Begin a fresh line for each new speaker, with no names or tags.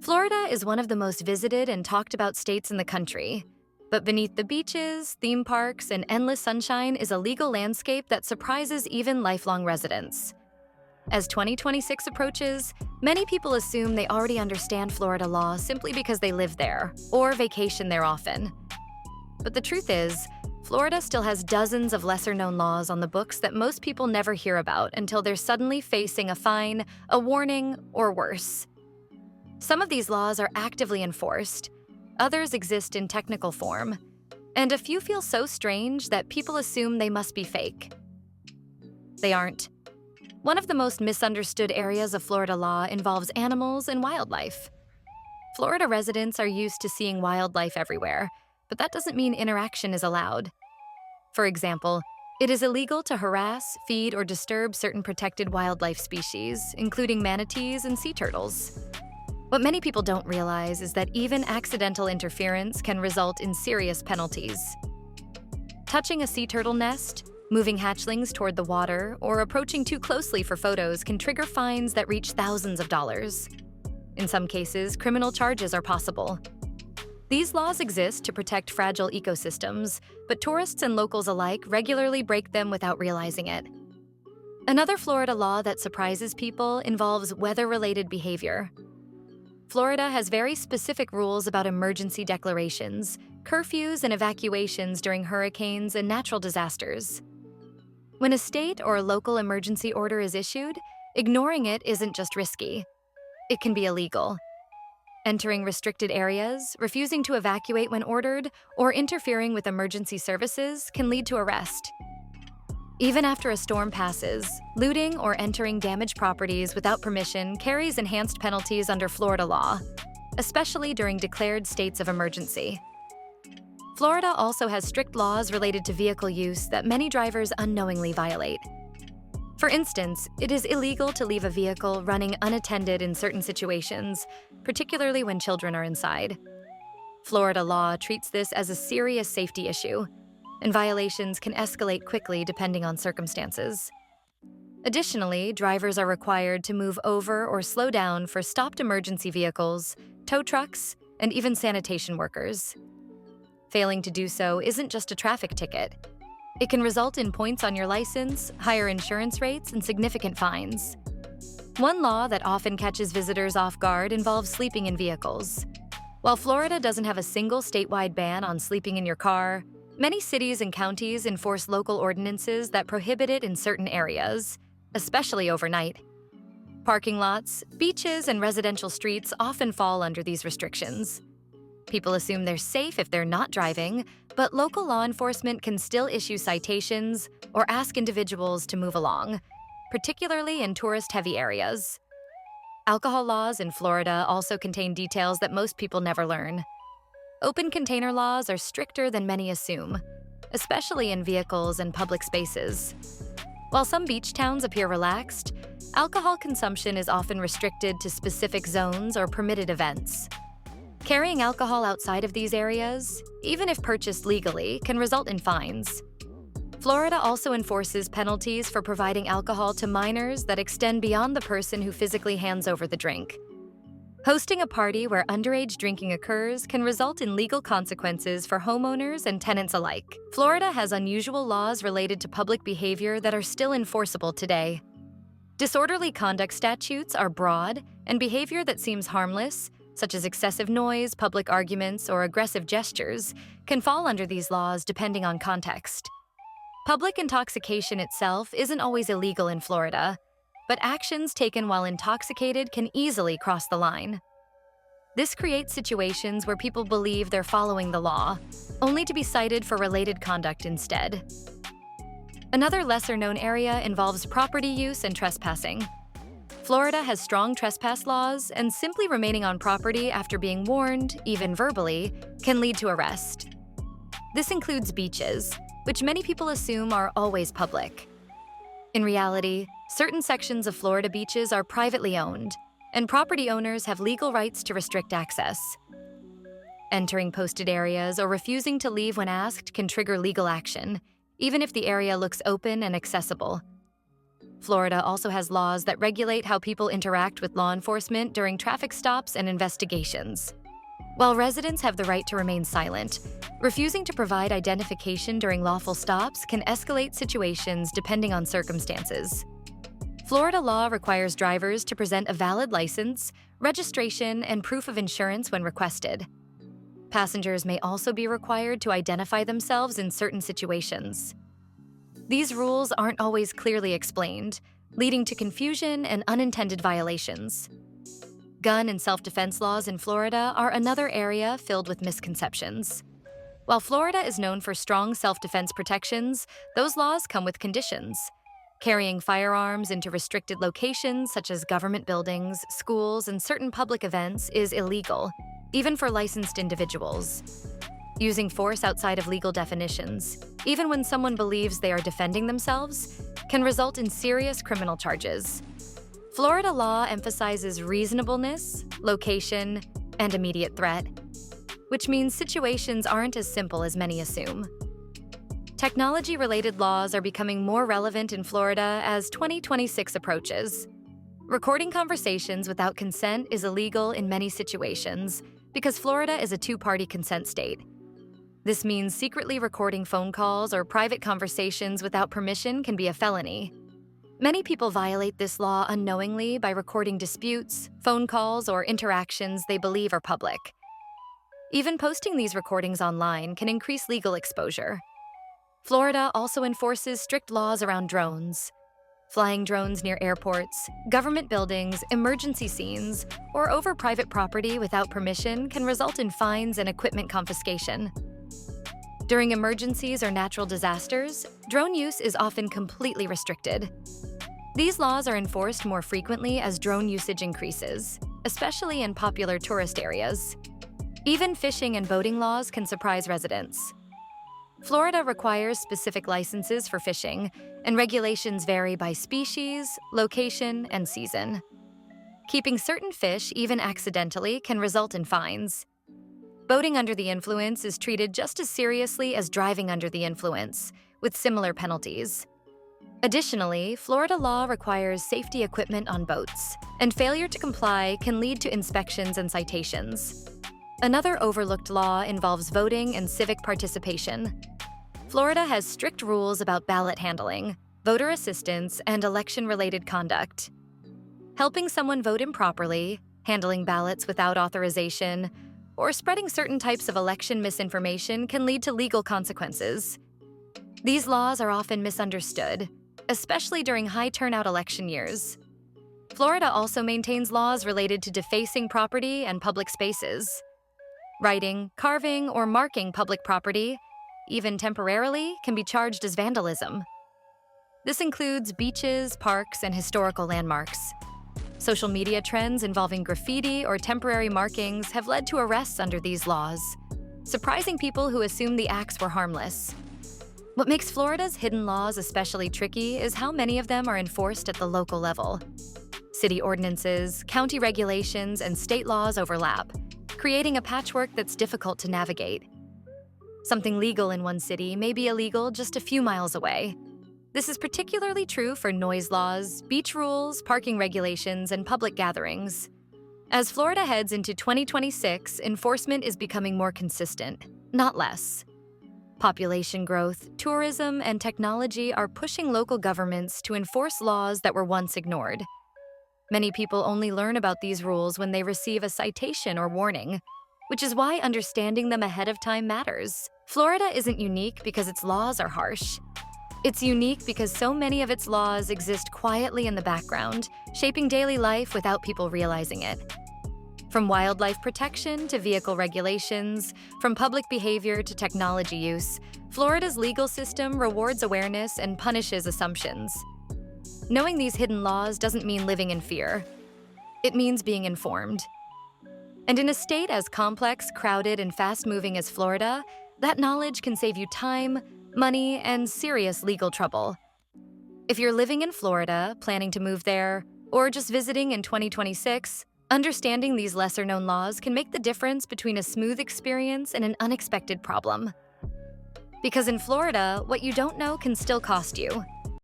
Florida is one of the most visited and talked about states in the country. But beneath the beaches, theme parks, and endless sunshine is a legal landscape that surprises even lifelong residents. As 2026 approaches, many people assume they already understand Florida law simply because they live there or vacation there often. But the truth is, Florida still has dozens of lesser-known laws on the books that most people never hear about until they're suddenly facing a fine, a warning, or worse. Some of these laws are actively enforced, others exist in technical form, and a few feel so strange that people assume they must be fake. They aren't. One of the most misunderstood areas of Florida law involves animals and wildlife. Florida residents are used to seeing wildlife everywhere, but that doesn't mean interaction is allowed. For example, it is illegal to harass, feed, or disturb certain protected wildlife species, including manatees and sea turtles. What many people don't realize is that even accidental interference can result in serious penalties. Touching a sea turtle nest, moving hatchlings toward the water, or approaching too closely for photos can trigger fines that reach thousands of dollars. In some cases, criminal charges are possible. These laws exist to protect fragile ecosystems, but tourists and locals alike regularly break them without realizing it. Another Florida law that surprises people involves weather-related behavior. Florida has very specific rules about emergency declarations, curfews, and evacuations during hurricanes and natural disasters. When a state or local emergency order is issued, ignoring it isn't just risky. It can be illegal. Entering restricted areas, refusing to evacuate when ordered, or interfering with emergency services can lead to arrest. Even after a storm passes, looting or entering damaged properties without permission carries enhanced penalties under Florida law, especially during declared states of emergency. Florida also has strict laws related to vehicle use that many drivers unknowingly violate. For instance, it is illegal to leave a vehicle running unattended in certain situations, particularly when children are inside. Florida law treats this as a serious safety issue, and violations can escalate quickly depending on circumstances. Additionally, drivers are required to move over or slow down for stopped emergency vehicles, tow trucks, and even sanitation workers. Failing to do so isn't just a traffic ticket. It can result in points on your license, higher insurance rates, and significant fines. One law that often catches visitors off guard involves sleeping in vehicles. While Florida doesn't have a single statewide ban on sleeping in your car, many cities and counties enforce local ordinances that prohibit it in certain areas, especially overnight. Parking lots, beaches, and residential streets often fall under these restrictions. People assume they're safe if they're not driving, but local law enforcement can still issue citations or ask individuals to move along, particularly in tourist-heavy areas. Alcohol laws in Florida also contain details that most people never learn. Open container laws are stricter than many assume, especially in vehicles and public spaces. While some beach towns appear relaxed, alcohol consumption is often restricted to specific zones or permitted events. Carrying alcohol outside of these areas, even if purchased legally, can result in fines. Florida also enforces penalties for providing alcohol to minors that extend beyond the person who physically hands over the drink. Hosting a party where underage drinking occurs can result in legal consequences for homeowners and tenants alike. Florida has unusual laws related to public behavior that are still enforceable today. Disorderly conduct statutes are broad, and behavior that seems harmless, such as excessive noise, public arguments, or aggressive gestures, can fall under these laws depending on context. Public intoxication itself isn't always illegal in Florida, but actions taken while intoxicated can easily cross the line. This creates situations where people believe they're following the law, only to be cited for related conduct instead. Another lesser-known area involves property use and trespassing. Florida has strong trespass laws, and simply remaining on property after being warned, even verbally, can lead to arrest. This includes beaches, which many people assume are always public. In reality, certain sections of Florida beaches are privately owned, and property owners have legal rights to restrict access. Entering posted areas or refusing to leave when asked can trigger legal action, even if the area looks open and accessible. Florida also has laws that regulate how people interact with law enforcement during traffic stops and investigations. While residents have the right to remain silent, refusing to provide identification during lawful stops can escalate situations depending on circumstances. Florida law requires drivers to present a valid license, registration, and proof of insurance when requested. Passengers may also be required to identify themselves in certain situations. These rules aren't always clearly explained, leading to confusion and unintended violations. Gun and self-defense laws in Florida are another area filled with misconceptions. While Florida is known for strong self-defense protections, those laws come with conditions. Carrying firearms into restricted locations such as government buildings, schools, and certain public events is illegal, even for licensed individuals. Using force outside of legal definitions, even when someone believes they are defending themselves, can result in serious criminal charges. Florida law emphasizes reasonableness, location, and immediate threat, which means situations aren't as simple as many assume. Technology-related laws are becoming more relevant in Florida as 2026 approaches. Recording conversations without consent is illegal in many situations because Florida is a two-party consent state. This means secretly recording phone calls or private conversations without permission can be a felony. Many people violate this law unknowingly by recording disputes, phone calls, or interactions they believe are public. Even posting these recordings online can increase legal exposure. Florida also enforces strict laws around drones. Flying drones near airports, government buildings, emergency scenes, or over private property without permission can result in fines and equipment confiscation. During emergencies or natural disasters, drone use is often completely restricted. These laws are enforced more frequently as drone usage increases, especially in popular tourist areas. Even fishing and boating laws can surprise residents. Florida requires specific licenses for fishing, and regulations vary by species, location, and season. Keeping certain fish, even accidentally, can result in fines. Boating under the influence is treated just as seriously as driving under the influence, with similar penalties. Additionally, Florida law requires safety equipment on boats, and failure to comply can lead to inspections and citations. Another overlooked law involves voting and civic participation. Florida has strict rules about ballot handling, voter assistance, and election-related conduct. Helping someone vote improperly, handling ballots without authorization, or spreading certain types of election misinformation can lead to legal consequences. These laws are often misunderstood, especially during high-turnout election years. Florida also maintains laws related to defacing property and public spaces. Writing, carving, or marking public property, even temporarily, can be charged as vandalism. This includes beaches, parks, and historical landmarks. Social media trends involving graffiti or temporary markings have led to arrests under these laws, surprising people who assumed the acts were harmless. What makes Florida's hidden laws especially tricky is how many of them are enforced at the local level. City ordinances, county regulations, and state laws overlap, creating a patchwork that's difficult to navigate. Something legal in one city may be illegal just a few miles away. This is particularly true for noise laws, beach rules, parking regulations, and public gatherings. As Florida heads into 2026, enforcement is becoming more consistent, not less. Population growth, tourism, and technology are pushing local governments to enforce laws that were once ignored. Many people only learn about these rules when they receive a citation or warning, which is why understanding them ahead of time matters. Florida isn't unique because its laws are harsh. It's unique because so many of its laws exist quietly in the background, shaping daily life without people realizing it. From wildlife protection to vehicle regulations, from public behavior to technology use, Florida's legal system rewards awareness and punishes assumptions. Knowing these hidden laws doesn't mean living in fear. It means being informed. And in a state as complex, crowded, and fast-moving as Florida, that knowledge can save you time, money, and serious legal trouble. If you're living in Florida, planning to move there, or just visiting in 2026, understanding these lesser-known laws can make the difference between a smooth experience and an unexpected problem. Because in Florida, what you don't know can still cost you.